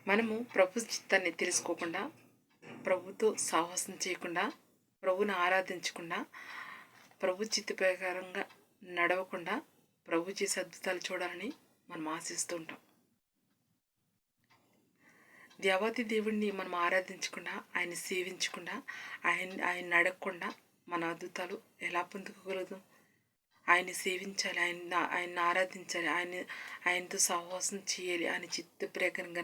మనము ప్రభు చిత్తాన్ని తెలుసుకోకుండా, ప్రభుతో సాహసం చేయకుండా, ప్రభుని ఆరాధించకుండా, ప్రభు చిత్త ప్రకారంగా నడవకుండా ప్రభు చేసే అద్భుతాలు చూడాలని మనం ఆశిస్తూ ఉంటాం. దేవాది దేవుడిని మనం ఆరాధించకుండా, ఆయన సేవించకుండా, ఆయన అడగకుండా మన అద్భుతాలు ఎలా పొందుకోగలదు? ఆయన్ని సేవించాలి, ఆయన్ని ఆరాధించాలి, ఆయనతో సహవాసం చేయాలి, ఆయన చిత్త ప్రకారంగా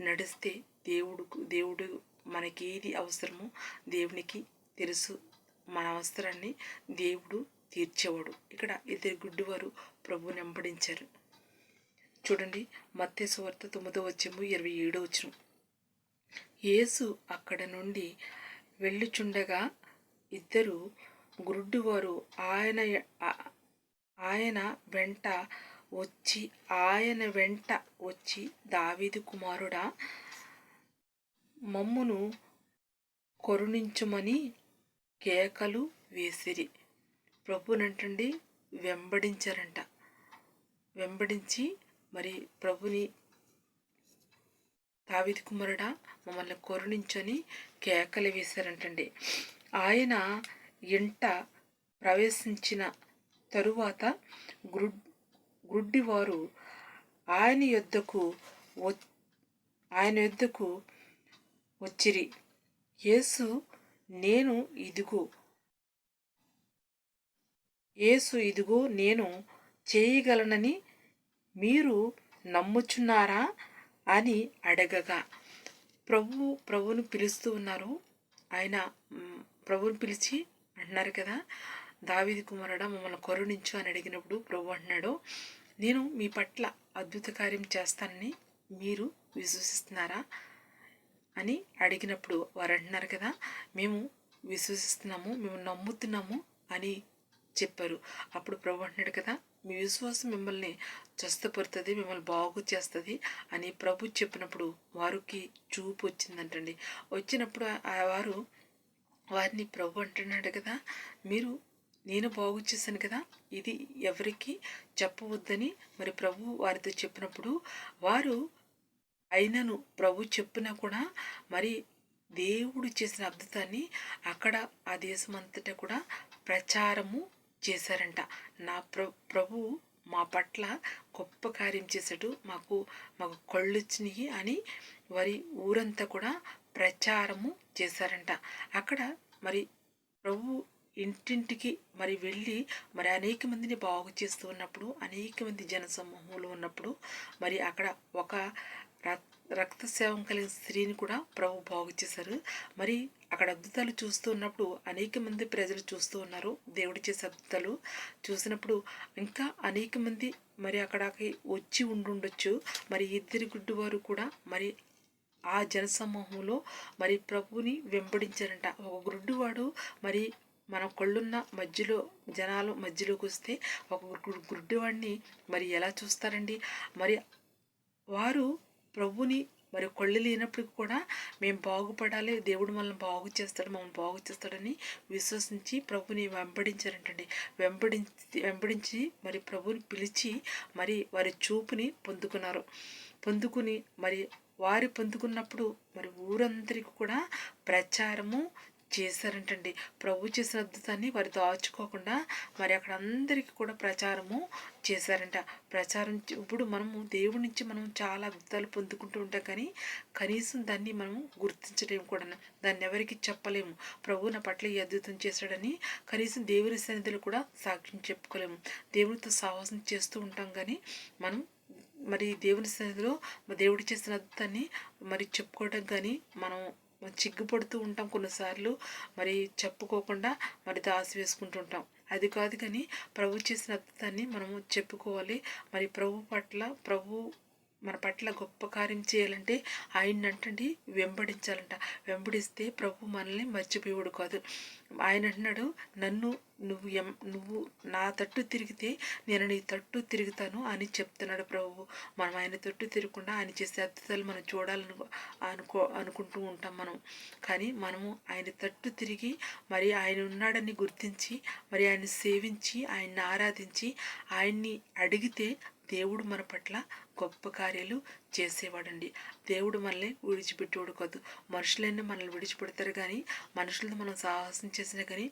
నడిస్తే దేవుడు మనకి ఏది అవసరమో దేవునికి తెలుసు. మన అవసరాన్ని దేవుడు తీర్చేవాడు. ఇక్కడ ఇద్దరు గుడ్డివారు ప్రభువుని వెంబడించారు. చూడండి, మత్తయి సువార్త 9:27. యేసు అక్కడ నుండి వెళ్ళుచుండగా ఇద్దరు గురుడ్డివారు ఆయన వెంట వచ్చి దావీదు కుమారుడా, మమ్మును కరుణించుమని కేకలు వేసిరి. ప్రభునంటండి వెంబడించారంట. వెంబడించి మరి ప్రభుని, దావీదు కుమారుడా మమ్మల్ని కరుణించని కేకలు వేశారంటండి. ఆయన ఇంట ప్రవేశించిన తరువాత గుడ్డివారు ఆయన యొద్దకు వచ్చిరి. యేసు ఇదిగో నేను చేయగలనని మీరు నమ్ముచున్నారా అని అడగగా, ప్రభువును పిలుస్తూ ఉన్నారు. ఆయన ప్రభువుని పిలిచి అంటున్నారు కదా, దావీదు కుమారుడా మమ్మల్ని కరుణించు అని అడిగినప్పుడు ప్రభు అంటున్నాడు, నేను మీ పట్ల అద్భుత కార్యం చేస్తానని మీరు విశ్వసిస్తున్నారా అని అడిగినప్పుడు వారు అంటున్నారు కదా, మేము విశ్వసిస్తున్నాము, మేము నమ్ముతున్నాము అని చెప్పారు. అప్పుడు ప్రభు అంటున్నాడు కదా, మీ విశ్వాసం మిమ్మల్ని స్వస్థపడుతుంది, మిమ్మల్ని బాగు చేస్తుంది అని ప్రభు చెప్పినప్పుడు వారికి చూపు వచ్చిందంటండి. వచ్చినప్పుడు వారిని ప్రభు అంటున్నాడు కదా, నేను బాగు చేశాను కదా, ఇది ఎవరికి చెప్పవద్దని మరి ప్రభు వారితో చెప్పినప్పుడు వారు అయినను ప్రభు చెప్పినా కూడా మరి దేవుడు చేసిన అద్భుతాన్ని అక్కడ ఆ దేశం అంతటా కూడా ప్రచారము చేశారంట. ప్రభు మా పట్ల గొప్ప కార్యం చేశాడు, మాకు కళ్ళు వచ్చినాయి అని వారి ఊరంతా కూడా ప్రచారము చేశారంట. అక్కడ మరి ప్రభు ఇంటింటికి మరి వెళ్ళి మరి అనేక మందిని బాగు చేస్తూ ఉన్నప్పుడు, అనేక మంది జనసమూహంలో ఉన్నప్పుడు మరి అక్కడ ఒక రక్తస్రావం కలిగిన స్త్రీని కూడా ప్రభు బాగు చేశారు. మరి అక్కడ అద్భుతాలు చూస్తూ ఉన్నప్పుడు అనేక మంది ప్రజలు చూస్తూ ఉన్నారు. దేవుడు చేసే అద్భుతాలు చూసినప్పుడు ఇంకా అనేక మంది మరి అక్కడికి వచ్చి ఉండుండొచ్చు. మరి ఇద్దరు గుడ్డివారు కూడా మరి ఆ జనసమూహంలో మరి ప్రభుని వెంబడించారంట. ఒక గుడ్డివాడు మరి మన కళ్ళున్న మధ్యలో జనాలు మధ్యలోకి వస్తే ఒక గుడ్డివాడిని మరి ఎలా చూస్తారండి? మరి వారు ప్రభుని మరి కళ్ళు లేనప్పటికి కూడా మేము బాగుపడాలి, దేవుడు మనల్ని మమ్మల్ని బాగు చేస్తాడని విశ్వసించి ప్రభుని వెంబడించారంటండి. వెంబడించి మరి ప్రభుని పిలిచి మరి వారి చూపుని పొందుకుని మరి వారి పొందుకున్నప్పుడు మరి ఊరందరికీ కూడా ప్రచారము చేశారంటండి. ప్రభు చేసిన అద్భుతాన్ని వారి దాచుకోకుండా మరి అక్కడ అందరికీ కూడా ప్రచారము చేశారంట. ఇప్పుడు మనము దేవుడి నుంచి మనం చాలా అద్భుతాలు పొందుకుంటూ ఉంటాం, కానీ కనీసం దాన్ని మనం గుర్తించలేము కూడా, దాన్ని ఎవరికి చెప్పలేము. ప్రభు నా పట్ల ఈ అద్భుతం చేశాడని కనీసం దేవుని సన్నిధిలో కూడా సాక్ష్యం చెప్పుకోలేము. దేవుడితో సాహసం చేస్తూ ఉంటాం, కానీ మనం మరి దేవుని సన్నిధిలో దేవుడు చేసిన అద్భుతాన్ని మరి చెప్పుకోవడం కానీ మనం చిగ్గుపడుతూ ఉంటాం కొన్నిసార్లు. మరి చెప్పుకోకుండా మరి దాసి వేసుకుంటూ ఉంటాం. అది కాదు, కానీ ప్రభు చేసిన అద్భుతాన్ని మనము చెప్పుకోవాలి. మరి ప్రభు మన పట్ల గొప్ప కార్యం చేయాలంటే ఆయన్ని అంటండి వెంబడించాలంట. వెంబడిస్తే ప్రభు మనల్ని మర్చిపోయేవాడు కాదు. ఆయన అంటున్నాడు, నువ్వు నా తట్టు తిరిగితే నేను నీ తట్టు తిరుగుతాను అని చెప్తున్నాడు ప్రభు. మనం ఆయన తట్టు తిరగకుండా ఆయన చేసే అద్భుతాలు మనం చూడాలని అనుకుంటూ ఉంటాం మనం. కానీ మనము ఆయన తట్టు తిరిగి మరి ఆయన ఉన్నాడని గుర్తించి మరి ఆయన సేవించి ఆయన్ని ఆరాధించి ఆయన్ని అడిగితే దేవుడు మన పట్ల గొప్ప కార్యాలు చేసేవాడండి. దేవుడు మనల్ని విడిచిపెట్టేవాడు కాదు. మనుషులైనా మనల్ని విడిచిపెడతారు, కానీ మనుషులతో మనం సాహసం చేసినా కానీ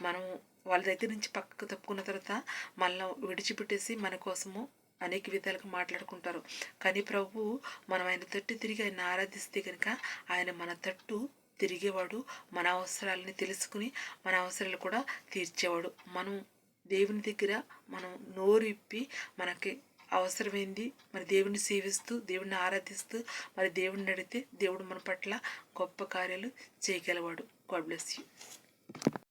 మనం వాళ్ళ దగ్గర నుంచి పక్కకు తప్పుకున్న తర్వాత మనల్ని విడిచిపెట్టేసి మన కోసము అనేక విధాలుగా మాట్లాడుకుంటారు. కానీ ప్రభువు మనం ఆయన తట్టు తిరిగి ఆయన ఆరాధిస్తే కనుక ఆయన మన తట్టు తిరిగేవాడు. మన అవసరాలని తెలుసుకుని మన అవసరాలు కూడా తీర్చేవాడు. మనం దేవుని దగ్గర మనం నోరు ఇప్పి మనకి అవసరమైంది మరి దేవుని సేవిస్తూ దేవుడిని ఆరాధిస్తూ మరి దేవుడిని అడిగితే దేవుడు మన పట్ల గొప్ప కార్యాలు చేయగలవాడు. God bless you.